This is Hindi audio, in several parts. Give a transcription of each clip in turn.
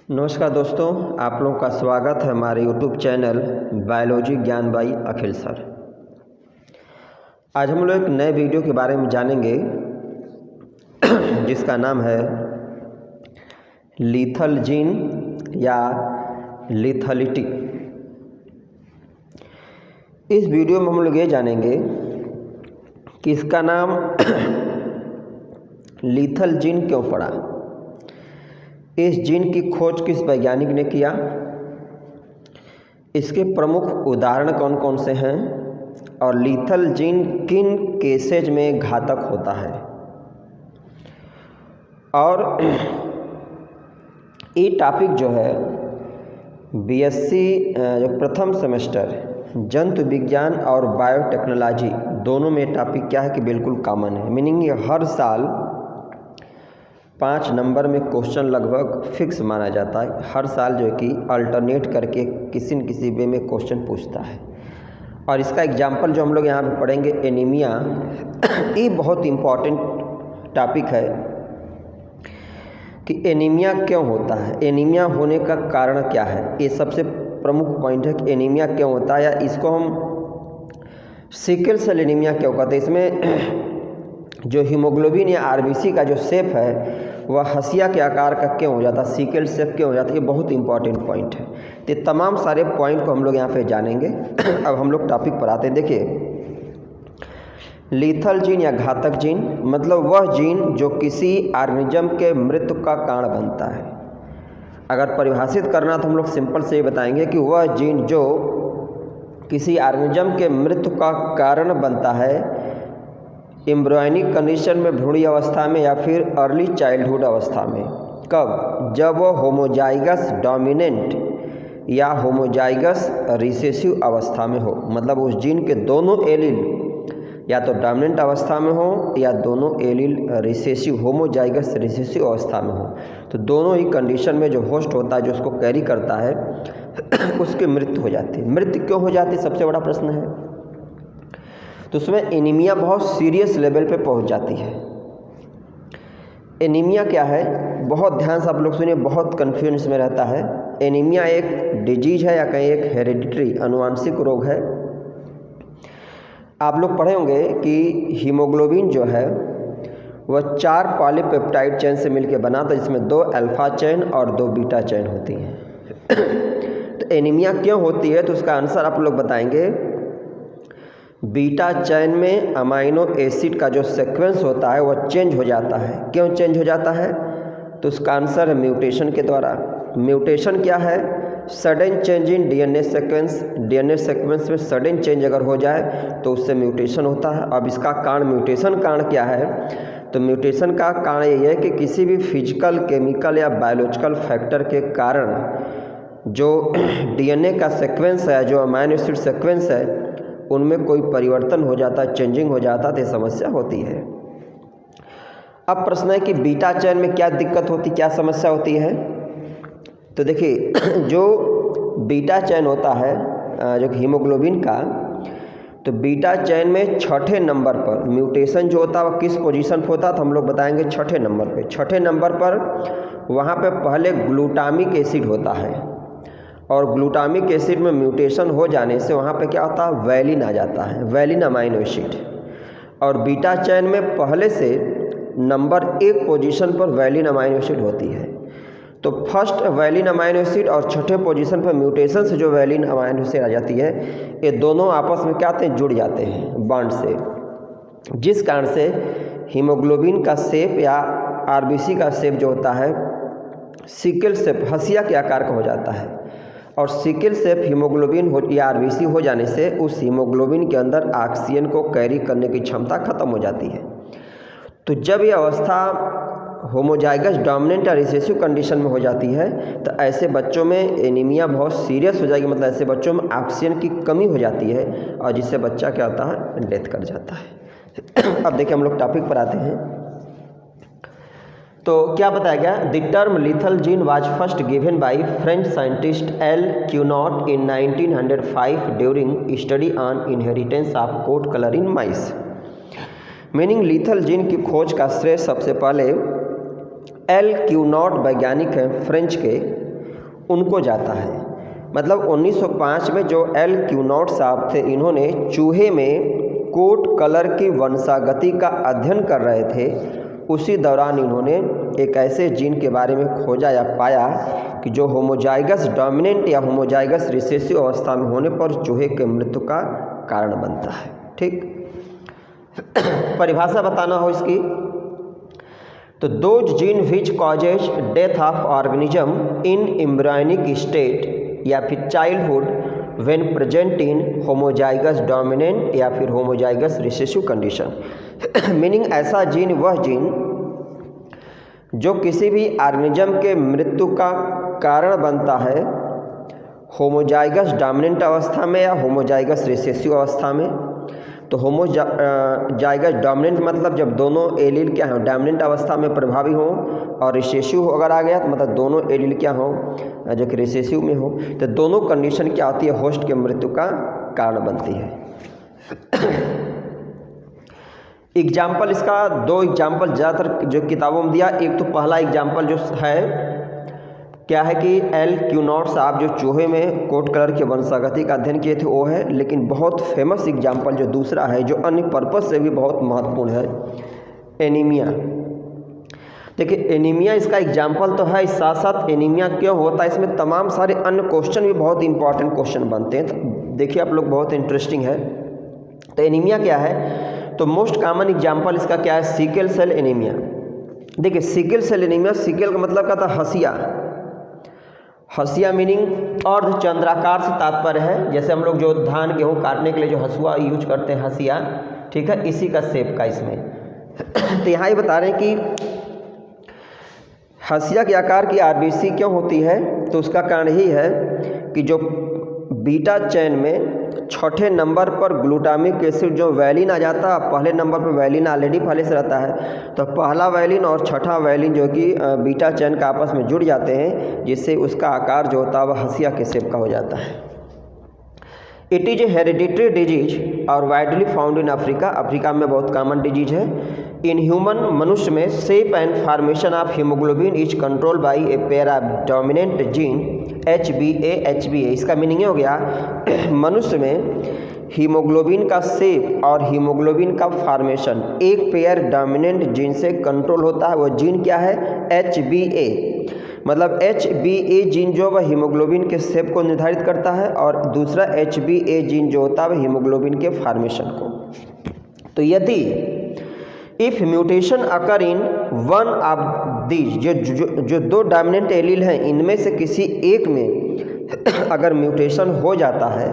नमस्कार दोस्तों, आप लोगों का स्वागत है हमारे यूट्यूब चैनल बायोलॉजी ज्ञान बाई अखिल सर। आज हम लोग एक नए वीडियो के बारे में जानेंगे जिसका नाम है लीथल जीन या लीथलिटी। इस वीडियो में हम लोग ये जानेंगे कि इसका नाम लीथल जीन क्यों पड़ा, इस जीन की खोज किस वैज्ञानिक ने किया, इसके प्रमुख उदाहरण कौन कौन से हैं और लीथल जीन किन केसेज में घातक होता है। और ये टॉपिक जो है बीएससी जो प्रथम सेमेस्टर जंतु विज्ञान और बायोटेक्नोलॉजी दोनों में टॉपिक क्या है कि बिल्कुल कॉमन है। मीनिंग ये हर साल 5 नंबर में क्वेश्चन लगभग फिक्स माना जाता है। हर साल जो है कि अल्टरनेट करके किसी न किसी वे में क्वेश्चन पूछता है। और इसका एग्जाम्पल जो हम लोग यहाँ पे पढ़ेंगे एनीमिया, ये बहुत इम्पॉर्टेंट टॉपिक है कि एनीमिया क्यों होता है, एनीमिया होने का कारण क्या है। ये सबसे प्रमुख पॉइंट है कि एनीमिया क्यों होता है, या इसको हम सिकल सेल एनीमिया क्यों कहते हैं। इसमें जो हीमोग्लोबिन या आरबीसी का जो शेप है वह हसिया के आकार का क्यों हो जाता है, सिकल शेप क्यों हो जाता है, ये बहुत इंपॉर्टेंट पॉइंट है। तो तमाम सारे पॉइंट को हम लोग यहाँ पे जानेंगे। अब हम लोग टॉपिक पर आते हैं। देखिए, लीथल जीन या घातक जीन मतलब वह जीन जो किसी ऑर्गेनिज्म के मृत्यु का कारण बनता है। अगर परिभाषित करना तो हम लोग सिंपल से ये बताएंगे कि वह जीन जो किसी ऑर्गेनिज्म के मृत्यु का कारण बनता है एम्ब्रियोनिक कंडीशन में, भ्रूणीय अवस्था में या फिर अर्ली चाइल्डहुड अवस्था में। कब? जब वो होमोजाइगस डोमिनेंट या होमोजाइगस रिसेसिव अवस्था में हो। मतलब उस जीन के दोनों एलील या तो डोमिनेंट अवस्था में हो या दोनों एलील रिसेसिव होमोजाइगस रिसेसिव अवस्था में हो। तो दोनों ही कंडीशन में जो होस्ट होता है, जो उसको कैरी करता है, उसकी मृत्यु हो जाती है। मृत्यु क्यों हो जाती है, सबसे बड़ा प्रश्न है। तो उसमें एनीमिया बहुत सीरियस लेवल पे पहुंच जाती है। एनीमिया क्या है, बहुत ध्यान से आप लोग सुनिए, बहुत कन्फ्यूजन इसमें रहता है। एनीमिया एक डिजीज है या कहीं एक हेरिडिटरी अनुवांशिक रोग है। आप लोग पढ़े होंगे कि हीमोग्लोबिन जो है वह 4 पॉलीपेप्टाइड चेन से मिलकर बना था, जिसमें 2 अल्फा चेन और 2 बीटा चेन होती हैं। तो एनीमिया क्यों होती है, तो उसका आंसर आप लोग बताएंगे। बीटा चैन में अमाइनो एसिड का जो सीक्वेंस होता है वह चेंज हो जाता है। क्यों चेंज हो जाता है, तो उसका आंसर है म्यूटेशन के द्वारा। म्यूटेशन क्या है? Sudden change in DNA sequence. DNA sequence में सडन चेंज अगर हो जाए तो उससे म्यूटेशन होता है। अब इसका कारण, म्यूटेशन कारण क्या है, तो म्यूटेशन का कारण ये है कि किसी भी फिजिकल, केमिकल या बायोलॉजिकल फैक्टर के कारण जो डीएनए का सीक्वेंस है, जो अमाइनो एसिड सीक्वेंस है, उनमें कोई परिवर्तन हो जाता है, चेंजिंग हो जाता है, तो समस्या होती है। अब प्रश्न है कि बीटा चैन में क्या दिक्कत होती, क्या समस्या होती है। तो देखिए, जो बीटा चैन होता है जो हीमोग्लोबिन का, तो बीटा चैन में 6ठे नंबर पर म्यूटेशन जो होता है वह किस पोजीशन पर होता है, तो हम लोग बताएंगे 6ठे नंबर पे। 6ठे नंबर पर वहाँ पे पहले ग्लूटामिक एसिड होता है, और ग्लूटामिक एसिड में म्यूटेशन हो जाने से वहाँ पे क्या होता है, वैलिन आ जाता है, वैलिन अमाइनो एसिड। और बीटा चैन में पहले से नंबर 1 पोजीशन पर वैलिन अमाइनो एसिड होती है। तो फर्स्ट वैलिन अमाइनो एसिड और 6ठे पोजीशन पर म्यूटेशन से जो वैलिन अमाइनो एसिड आ जाती है, ये दोनों आपस में क्या होते हैं, जुड़ जाते हैं बॉन्ड से, जिस कारण से हीमोग्लोबिन का शेप या आरबीसी का शेप जो होता है सिकल शेप, हसिया के आकार का हो जाता है। और सिकल शेप हीमोग्लोबिन या आरबीसी हो जाने से उस हीमोग्लोबिन के अंदर ऑक्सीजन को कैरी करने की क्षमता खत्म हो जाती है। तो जब ये अवस्था होमोजाइगस डोमिनेंट या रिसेसिव कंडीशन में हो जाती है, तो ऐसे बच्चों में एनीमिया बहुत सीरियस हो जाएगी। मतलब ऐसे बच्चों में ऑक्सीजन की कमी हो जाती है और जिससे बच्चा क्या होता है, डेथ कर जाता है। अब देखिए, हम लोग टॉपिक पर आते हैं। तो क्या बताया गया, the term lethal gene was first given by French scientist L Cuénot in 1905 during study on inheritance of coat colour in mice. Meaning lethal gene की खोज का श्रेय सबसे पहले एल क्यूनॉट वैज्ञानिक हैं फ्रेंच के, उनको जाता है। मतलब 1905 में जो एल क्यूनॉट साहब थे, इन्होंने चूहे में कोट कलर की वंशागति का अध्ययन कर रहे थे, उसी दौरान इन्होंने एक ऐसे जीन के बारे में खोजा या पाया कि जो होमोजाइगस डोमिनेंट या होमोजाइगस रिसेसिव अवस्था में होने पर चूहे के मृत्यु का कारण बनता है। ठीक, परिभाषा बताना हो इसकी तो those gene which causes death of organism in embryonic state या फिर childhood when present in homozygous dominant या फिर होमोजाइगस रिसेसिव कंडीशन। मीनिंग ऐसा जीन वह जीन जो किसी भी ऑर्गेनिज्म के मृत्यु का कारण बनता है होमोजाइगस डोमिनेंट अवस्था में या होमोजाइगस रिसेसिव अवस्था में। तो होमोजाइगस डोमिनेंट मतलब जब दोनों एलील क्या हों डोमिनेंट अवस्था में प्रभावी हों, और रिसेसिव अगर आ गया तो मतलब दोनों एलील क्या हों जो कि रिसेसिव में हो, तो दोनों कंडीशन क्या होती है होस्ट के मृत्यु का कारण बनती है। एग्जाम्पल इसका दो एग्जाम्पल ज़्यादातर जो किताबों में दिया। एक तो पहला एग्जाम्पल जो है क्या है कि एल क्यूनॉट साहब जो चूहे में कोट कलर की वंशागति का अध्ययन किए थे वो है, लेकिन बहुत फेमस एग्जाम्पल जो दूसरा है जो अन्य पर्पस से भी बहुत महत्वपूर्ण है, एनीमिया। देखिए एनीमिया इसका एग्जाम्पल तो है, साथ साथ एनीमिया क्यों होता है इसमें तमाम सारे अन्य क्वेश्चन भी बहुत इंपॉर्टेंट क्वेश्चन बनते हैं। तो देखिए आप लोग बहुत इंटरेस्टिंग है। तो एनीमिया क्या है, तो मोस्ट कॉमन एग्जाम्पल इसका क्या है, सिकल सेल एनीमिया। देखिए सिकल सेल एनीमिया, सिकल का मतलब क्या था हसिया, हसिया मीनिंग अर्धचंद्राकार से तात्पर्य है, जैसे हम लोग जो धान गेहूँ काटने के लिए जो हसुआ यूज करते हैं हसिया, ठीक है, इसी का शेप का इसमें। तो यहाँ ही बता रहे हैं कि हसिया के आकार की आरबीसी क्यों होती है, तो उसका कारण यही है कि जो बीटा चैन में छठे नंबर पर ग्लूटामिक एसिड जो वैलिन आ जाता है, पहले नंबर पर वैलिन ऑलरेडी पहले से रहता है, तो पहला वैलिन और छठा वैलिन जो कि बीटा चैन का आपस में जुड़ जाते हैं, जिससे उसका आकार जो होता है वह हसिया के शेप का हो जाता है। It is a hereditary disease और widely found in Africa, Africa में बहुत कॉमन डिजीज है। इन ह्यूमन मनुष्य में shape and formation of haemoglobin is control by a pair of dominant gene HbA। इसका मीनिंग हो गया मनुष्य में हीमोग्लोबिन का शेप और हीमोग्लोबिन का फॉर्मेशन एक पेयर डोमिनेंट जीन से कंट्रोल होता है। वो जीन क्या है, HbA। मतलब HbA जीन जो वह हीमोग्लोबिन के शेप को निर्धारित करता है, और दूसरा HbA जीन जो होता है वह हीमोग्लोबिन के फॉर्मेशन को। तो यदि if mutation occur in one of these, जो दो डोमिनेंट एलील हैं इनमें से किसी एक में अगर म्यूटेशन हो जाता है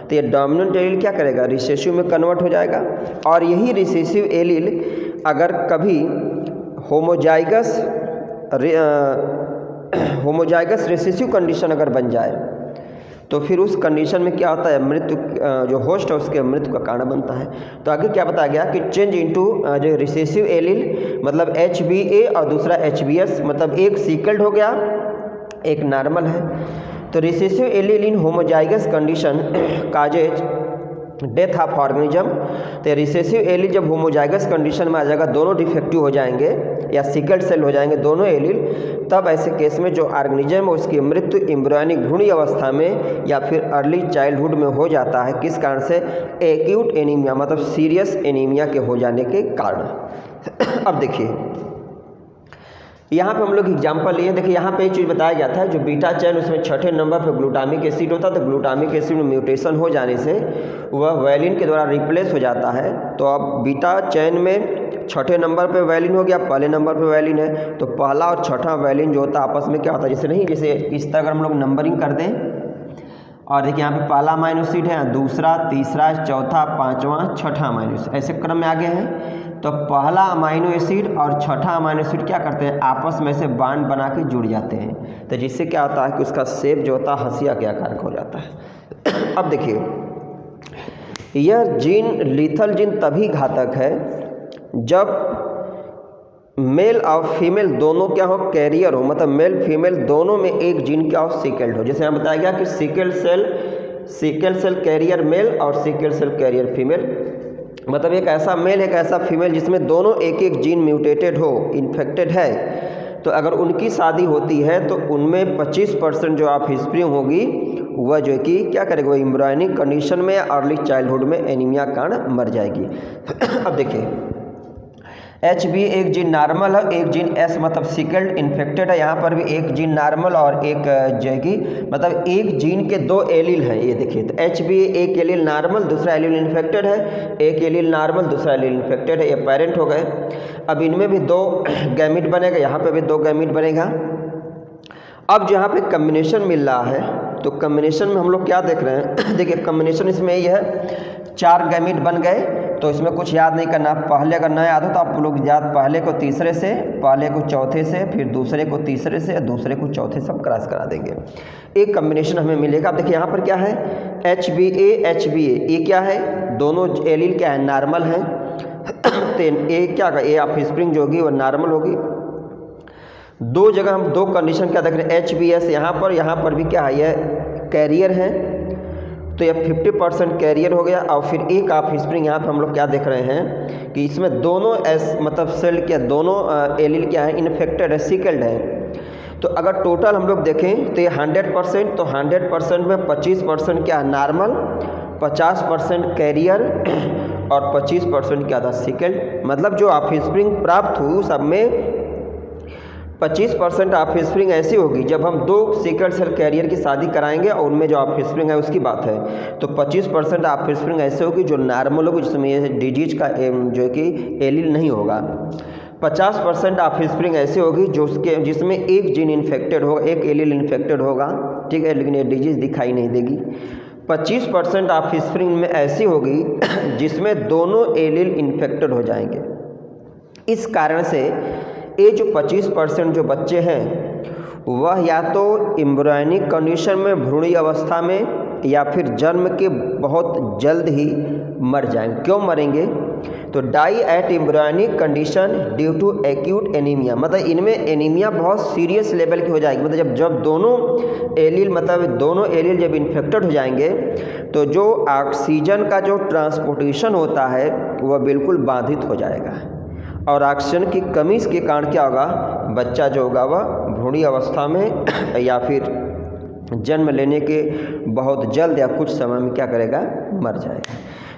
तो ये डोमिनेंट एलील क्या करेगा, रिसेसिव में कन्वर्ट हो जाएगा। और यही रिसेसिव एलील अगर कभी होमोजाइगस रिसेसिव कंडीशन अगर बन जाए तो फिर उस कंडीशन में क्या होता है, मृत्यु जो होस्ट है उसके मृत्यु का कारण बनता है। तो आगे क्या बताया गया कि चेंज इनटू जो रिसेसिव एलील मतलब HbA और दूसरा HbS, मतलब एक सीकल्ड हो गया एक नॉर्मल है। तो recessive allele in homozygous condition causes death of organism. तो रिसेसिव एलील जब होमोजाइगस कंडीशन में आ जाएगा, दोनों डिफेक्टिव हो जाएंगे या सिकल्ड सेल हो जाएंगे दोनों एलील, तब ऐसे केस में जो ऑर्गेनिज्म है उसकी मृत्यु एम्ब्रियोनिक भ्रूणी अवस्था में या फिर अर्ली चाइल्डहुड में हो जाता है। किस कारण से, एक्यूट एनीमिया मतलब सीरियस एनीमिया के हो जाने के कारण। अब देखिए यहाँ पे हम लोग एग्जाम्पल लिए, देखिए यहाँ पे एक चीज़ बताया गया था, जो बीटा चैन उसमें छठे नंबर पे ग्लूटामिक एसिड होता है, तो ग्लूटामिक एसिड में म्यूटेशन हो जाने से वह वैलिन के द्वारा रिप्लेस हो जाता है। तो अब बीटा चैन में छठे नंबर पे वैलिन हो गया, पहले नंबर पे वैलिन है, तो पहला और छठा वैलिन जो होता है आपस में क्या होता है, जैसे नहीं जैसे इस तरह अगर हम लोग नंबरिंग कर दें, और देखिए यहाँ पे पहला अमाइनो एसिड है, दूसरा, तीसरा, चौथा, पाँचवा, छठा अमाइनो एसिड ऐसे क्रम में आगे हैं। तो पहला अमाइनो एसिड और छठा अमाइनो एसिड क्या करते हैं, आपस में से बांड बना के जुड़ जाते हैं, तो जिससे क्या होता है कि उसका शेप जो होता है हसिया के आकार का हो जाता है। अब देखिए यह जीन लीथल जीन तभी घातक है जब मेल और फीमेल दोनों क्या हो, कैरियर हो, मतलब मेल फीमेल दोनों में एक जीन क्या हो, सिकल्ड हो। जैसे यहाँ बताया गया कि सिकल सेल कैरियर मेल और सिकल सेल कैरियर फीमेल, मतलब एक ऐसा मेल एक ऐसा फीमेल जिसमें दोनों एक एक जीन म्यूटेटेड हो, इन्फेक्टेड है, तो अगर उनकी शादी होती है तो उनमें 25% जो ऑफस्प्रिंग होगी वह जो है कि क्या करेगी, वो एम्ब्रियोनिक कंडीशन में या अर्ली चाइल्डहुड में एनीमिया के कारण मर जाएगी। अब देखिए HbA एक जीन नॉर्मल है, एक जीन S मतलब सिकल्ड इन्फेक्टेड है। यहाँ पर भी एक जीन नॉर्मल और एक जो है कि मतलब एक जीन के दो एलील हैं। ये देखिए तो HbA एक एलील नॉर्मल दूसरा एलील इन्फेक्टेड है, एक एलील नॉर्मल दूसरा एलील इन्फेक्टेड है, ये पेरेंट हो गए। अब इनमें भी दो गैमीट बनेगा, यहाँ पे भी दो गैमीट बनेगा। अब जो यहाँ पे कम्बिनेशन मिल रहा है तो कम्बिनेशन में हम लोग क्या देख रहे हैं, देखिए कम्बिनेशन इसमें ये है 4 गैमीट बन गए। तो इसमें कुछ याद नहीं करना, पहले अगर नया याद हो तो आप लोग याद पहले को तीसरे से, पहले को चौथे से, फिर दूसरे को तीसरे से, दूसरे को चौथे से हम क्रॉस करा देंगे, एक कम्बिनेशन हमें मिलेगा। अब देखिए यहाँ पर क्या है HbA ये क्या है, दोनों एलील क्या है नॉर्मल हैं तो ए क्या होगा, ए ऑफस्प्रिंग जो होगी वो नॉर्मल होगी। दो जगह हम दो कंडीशन क्या देख रहे हैं HbS यहाँ पर भी क्या है, ये कैरियर है तो ये 50% कैरियर हो गया। और फिर एक ऑफस्प्रिंग यहाँ पे हम लोग क्या देख रहे हैं कि इसमें दोनों मतलब सेल क्या दोनों एलील क्या है इन्फेक्टेड है, सिकल्ड है। तो अगर टोटल हम लोग देखें तो ये 100%, तो 100% में 25% क्या है नॉर्मल, 50% कैरियर और 25% क्या था सिकल्ड। मतलब जो ऑफस्प्रिंग प्राप्त हुई सब में 25% ऑफस्प्रिंग ऐसी होगी जब हम दो सिकल सेल कैरियर की शादी कराएंगे और उनमें जो ऑफस्प्रिंग है उसकी बात है, तो 25% ऑफस्प्रिंग ऐसे होगी जो नॉर्मल होगी, जिसमें ये डिजीज का जो है कि एलील नहीं होगा। 50% ऑफस्प्रिंग ऐसी होगी जिसमें एक जीन इन्फेक्टेड होगा, एक एलील इन्फेक्टेड होगा, ठीक है, लेकिन ये डिजीज दिखाई नहीं देगी। 25% ऑफस्प्रिंग में ऐसी होगी जिसमें दोनों एलील इन्फेक्टेड हो जाएंगे। इस कारण से ये जो 25% जो बच्चे हैं वह या तो एम्ब्रियोनिक कंडीशन में भ्रूणी अवस्था में या फिर जन्म के बहुत जल्द ही मर जाएंगे। क्यों मरेंगे, तो die at embryonic condition due to acute anaemia, मतलब इनमें एनीमिया बहुत सीरियस लेवल की हो जाएगी। मतलब जब दोनों एलील जब इन्फेक्टेड हो जाएंगे तो जो ऑक्सीजन का जो ट्रांसपोर्टेशन होता है वह बिल्कुल बाधित हो जाएगा और ऑक्सीजन की कमी के कारण क्या होगा, बच्चा जो होगा वह भ्रूणी अवस्था में या फिर जन्म लेने के बहुत जल्द या कुछ समय में क्या करेगा, मर जाएगा।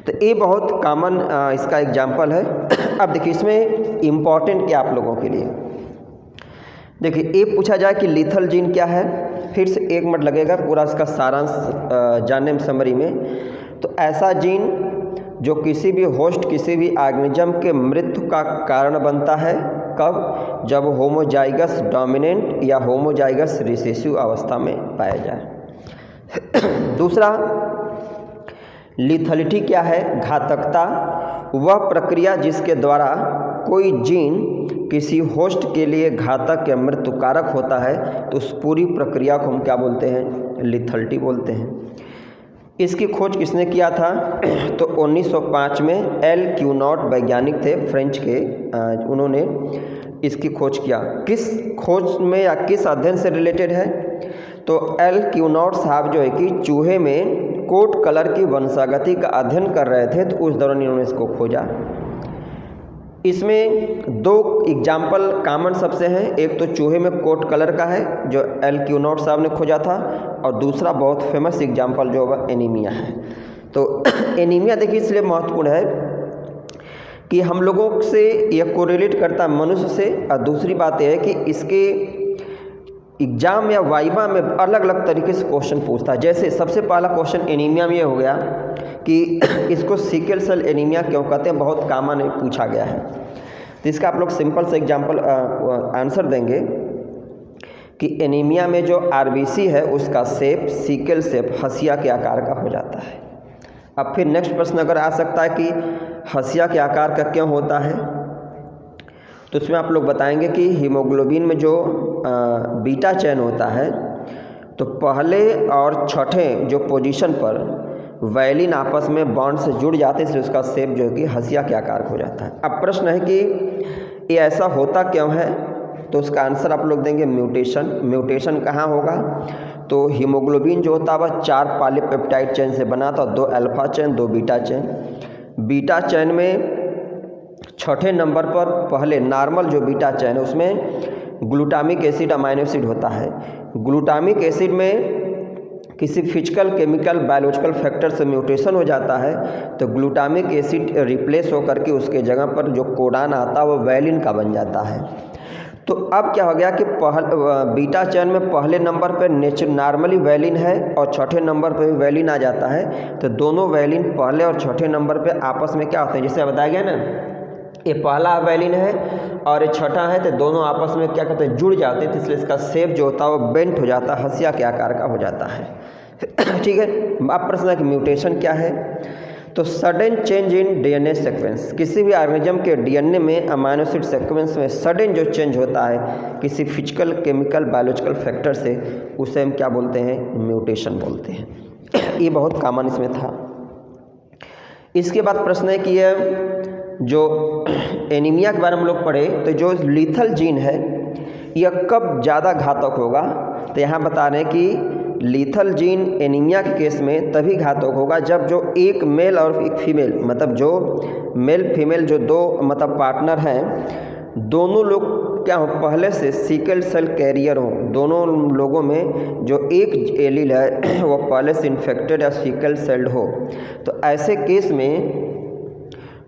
तो ये बहुत कॉमन इसका एग्जाम्पल है। अब देखिए इसमें इम्पॉर्टेंट क्या आप लोगों के लिए, देखिए ये पूछा जाए कि लीथल जीन क्या है, फिर से 1 मिनट लगेगा पूरा इसका सारांश जानने में समरी में। तो ऐसा जीन जो किसी भी होस्ट किसी भी ऑर्गेनिज्म के मृत्यु का कारण बनता है, कब, जब होमोजाइगस डोमिनेंट या होमोजाइगस रिसेसिव अवस्था में पाया जाए। दूसरा लीथलिटी क्या है, घातकता, वह प्रक्रिया जिसके द्वारा कोई जीन किसी होस्ट के लिए घातक या मृत्युकारक होता है तो उस पूरी प्रक्रिया को हम क्या बोलते हैं, लीथलिटी बोलते हैं। इसकी खोज किसने किया था, तो 1905 में एल क्यूनॉट वैज्ञानिक थे फ्रेंच के, उन्होंने इसकी खोज किया। किस खोज में या किस अध्ययन से रिलेटेड है, तो एल क्यूनॉट साहब जो है कि चूहे में कोट कलर की वंशागति का अध्ययन कर रहे थे, तो उस दौरान इन्होंने इसको खोजा। इसमें 2 एग्जाम्पल कॉमन सबसे हैं, एक तो चूहे में कोट कलर का है जो एल क्यूनॉट साहब ने खोजा था, और दूसरा बहुत फेमस एग्जाम्पल जो होगा एनीमिया है। तो एनीमिया देखिए इसलिए महत्वपूर्ण है कि हम लोगों से यह कोरिलेट करता है मनुष्य से, और दूसरी बात यह है कि इसके एग्जाम या वाइवा में अलग अलग तरीके से क्वेश्चन पूछता है। जैसे सबसे पहला क्वेश्चन एनीमिया में ये हो गया कि इसको सिकल सेल एनीमिया क्यों कहते हैं, बहुत कॉमन पूछा गया है। तो इसका आप लोग सिंपल से एग्जाम्पल आंसर देंगे कि एनीमिया में जो आरबीसी है उसका शेप सिकल शेप हंसिया के आकार का हो जाता है। अब फिर नेक्स्ट प्रश्न अगर आ सकता है कि हंसिया के आकार का क्यों होता है, तो इसमें आप लोग बताएंगे कि हीमोग्लोबिन में जो बीटा चेन होता है तो पहले और छठे जो पोजीशन पर वैलिन आपस में बॉन्ड से जुड़ जाते हैं, इसलिए उसका शेप जो है कि हंसिया के आकार का हो जाता है। अब प्रश्न है कि ये ऐसा होता क्यों है, तो उसका आंसर आप लोग देंगे म्यूटेशन कहाँ होगा, तो हीमोग्लोबिन जो होता है वह 4 पॉलीपेप्टाइड चेन से बना था, 2 alpha chain 2 beta chain. Beta chain में छठे नंबर पर पहले नॉर्मल जो बीटा चेन है उसमें ग्लूटामिक एसिड अमाइनो एसिड होता है। ग्लूटामिक एसिड में किसी फिजिकल, केमिकल, बायोलॉजिकल फैक्टर से म्यूटेशन हो जाता है तो ग्लूटामिक एसिड रिप्लेस होकर के उसके जगह पर जो कोडान आता है वो वैलिन का बन जाता है। तो अब क्या हो गया कि बीटा चेन में पहले नंबर पर नॉर्मली वैलिन है और चौथे नंबर पर भी वैलिन आ जाता है। तो दोनों वैलिन पहले और चौथे नंबर पे आपस में क्या होते हैं, जैसे बताया गया ना, ये पहला वैलिन है और ये छठा है, तो दोनों आपस में क्या कहते हैं, जुड़ जाते हैं। तो इसलिए इसका शेप जो होता है वो बेंट हो जाता है, हंसिया के आकार का हो जाता है। ठीक है। अब प्रश्न है कि म्यूटेशन क्या है। तो sudden change in DNA sequence, किसी भी ऑर्गेनिज्म के डीएनए में अमाइनो एसिड सीक्वेंस में सडन जो चेंज होता है किसी फिजिकल, केमिकल, बायोलॉजिकल फैक्टर से, उसे हम क्या बोलते हैं, म्यूटेशन बोलते हैं। ये बहुत कॉमन इसमें था। इसके बाद प्रश्न है कि ये जो एनीमिया के बारे में हम लोग पढ़े, तो जो लीथल जीन है यह कब ज़्यादा घातक होगा। तो यहाँ बता रहे हैं कि लीथल जीन एनीमिया के केस में तभी घातक होगा जब जो एक मेल और एक फीमेल, मतलब जो मेल फीमेल जो दो मतलब पार्टनर हैं, दोनों लोग क्या हो, पहले से सिकल सेल कैरियर हो। दोनों लोगों में जो एक एलील है वो पहले से इन्फेक्टेड या सिकल सेल्ड हो। तो ऐसे केस में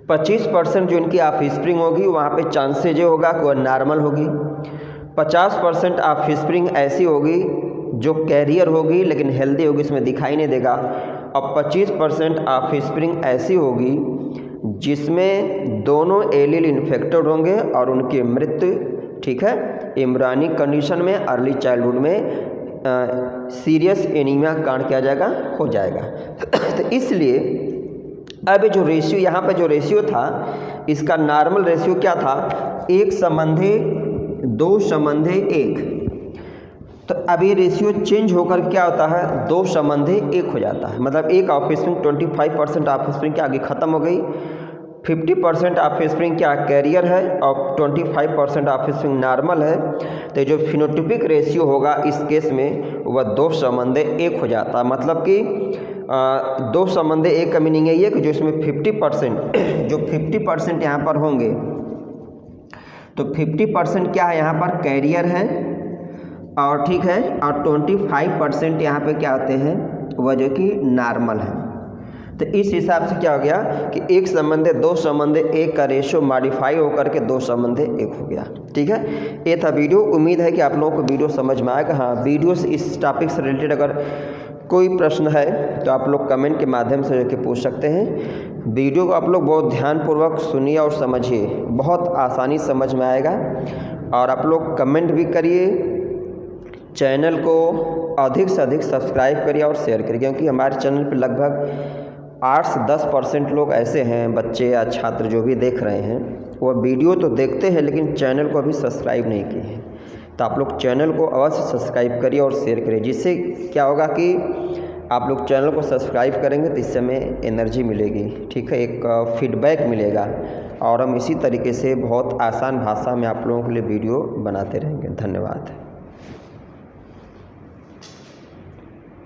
25% जो इनकी ऑफस्प्रिंग होगी वहाँ पे चांसेज ये होगा कि वह नॉर्मल होगी। 50% ऑफस्प्रिंग ऐसी होगी जो कैरियर होगी लेकिन हेल्दी होगी, इसमें दिखाई नहीं देगा। और 25% ऑफस्प्रिंग ऐसी होगी जिसमें दोनों एलील इन्फेक्टेड होंगे और उनकी मृत्यु, ठीक है, एम्ब्रियोनिक कंडीशन में, अर्ली चाइल्डहुड में सीरियस एनीमिया कांड किया जाएगा, हो जाएगा। तो इसलिए अब जो रेशियो यहाँ पे जो रेशियो था, इसका नॉर्मल रेशियो क्या था, 1 संबंधी 2 संबंधी 1। तो अब ये रेशियो चेंज होकर क्या होता है, 2 संबंधी 1 हो जाता है। मतलब एक ऑफस्प्रिंग 25% ऑफस्प्रिंग क्या आगे ख़त्म हो गई, 50% ऑफस्प्रिंग क्या कैरियर है और 25% ऑफस्प्रिंग नॉर्मल है। तो जो फिनोटिपिक रेशियो होगा इस केस में वह 2 संबंधी 1 हो जाता है। मतलब कि 2 संबंधी 1 का मीनिंग है ये कि जो इसमें 50% जो 50% यहाँ पर होंगे, तो 50% क्या है यहाँ पर कैरियर है और ठीक है, और 25% यहाँ पे क्या होते हैं, वह जो कि नॉर्मल है। तो इस हिसाब से क्या हो गया कि 1 संबंधी 2 संबंधी 1 का रेशियो मॉडिफाई होकर के 2 संबंधी 1 हो गया। ठीक है, ये था वीडियो। उम्मीद है कि आप लोगों को वीडियो समझ में आएगा। हाँ, वीडियो से इस टॉपिक से रिलेटेड अगर कोई प्रश्न है तो आप लोग कमेंट के माध्यम से जाके पूछ सकते हैं। वीडियो को आप लोग बहुत ध्यानपूर्वक सुनिए और समझिए, बहुत आसानी समझ में आएगा। और आप लोग कमेंट भी करिए, चैनल को अधिक से अधिक सब्सक्राइब करिए और शेयर करिए, क्योंकि हमारे चैनल पर लगभग 8 से 10% लोग ऐसे हैं, बच्चे या छात्र जो भी देख रहे हैं, वो वीडियो तो देखते हैं लेकिन चैनल को अभी सब्सक्राइब नहीं किए हैं। तो आप लोग चैनल को अवश्य सब्सक्राइब करिए और शेयर करिए, जिससे क्या होगा कि आप लोग चैनल को सब्सक्राइब करेंगे तो इससे हमें एनर्जी मिलेगी, ठीक है, एक फीडबैक मिलेगा और हम इसी तरीके से बहुत आसान भाषा में आप लोगों के लिए वीडियो बनाते रहेंगे। धन्यवाद।